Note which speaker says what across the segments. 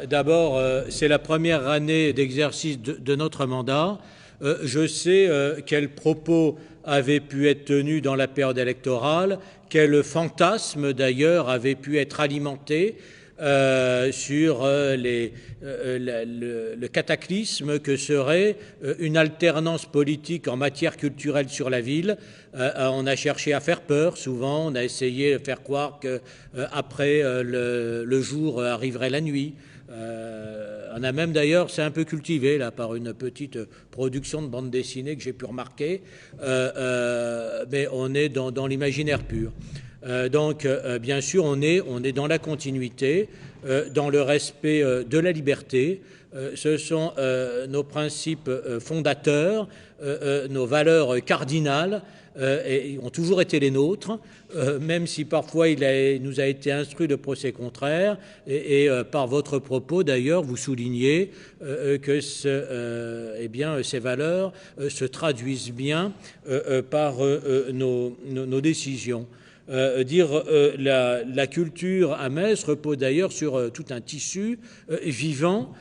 Speaker 1: D'abord, c'est la première année d'exercice de notre mandat. Je sais quels propos avaient pu être tenus dans la période électorale, quels fantasmes d'ailleurs avaient pu être alimentés sur le cataclysme que serait une alternance politique en matière culturelle sur la ville. On a cherché à faire peur souvent, on a essayé de faire croire qu'après le jour arriverait la nuit. On a même d'ailleurs, c'est un peu cultivé là par une petite production de bande dessinée que j'ai pu remarquer, mais on est dans l'imaginaire pur. Donc, bien sûr, on est dans la continuité, dans le respect de la liberté. Ce sont nos principes fondateurs, nos valeurs cardinales, et ont toujours été les nôtres, même si parfois il nous a été instruit de procès contraires, et par votre propos d'ailleurs, vous soulignez que ces valeurs se traduisent bien par nos décisions. La culture à Metz repose d'ailleurs sur tout un tissu vivant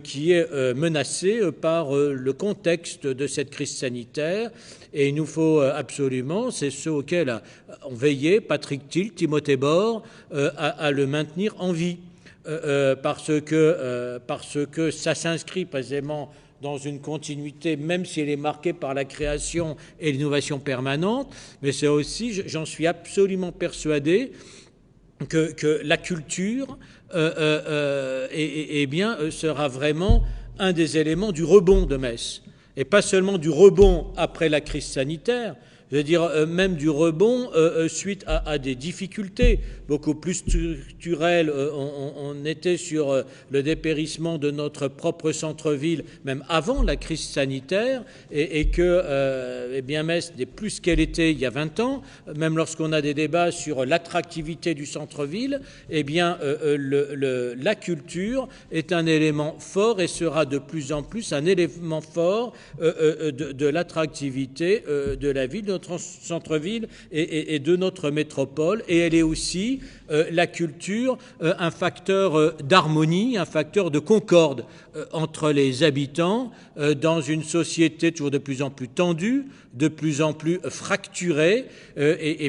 Speaker 1: qui est menacé par le contexte de cette crise sanitaire, et il nous faut absolument, c'est ceux auxquels ont veillé Patrick Thill, Timothée Bord, à le maintenir en vie, parce que ça s'inscrit précisément dans une continuité, même si elle est marquée par la création et l'innovation permanente, mais c'est aussi, j'en suis absolument persuadé, que la culture sera vraiment un des éléments du rebond de Metz, et pas seulement du rebond après la crise sanitaire, je veux dire même du rebond suite à des difficultés beaucoup plus structurelles. On était sur le dépérissement de notre propre centre-ville, même avant la crise sanitaire, et que Metz n'est plus ce qu'elle était il y a 20 ans, même lorsqu'on a des débats sur l'attractivité du centre-ville, la culture est un élément fort et sera de plus en plus un élément fort de l'attractivité de la ville, de notre centre-ville et de notre métropole, et elle est aussi, la culture, un facteur d'harmonie, un facteur de concorde entre les habitants dans une société toujours de plus en plus tendue, de plus en plus fracturée, la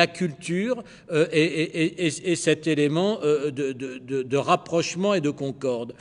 Speaker 1: culture est cet élément de rapprochement et de concorde.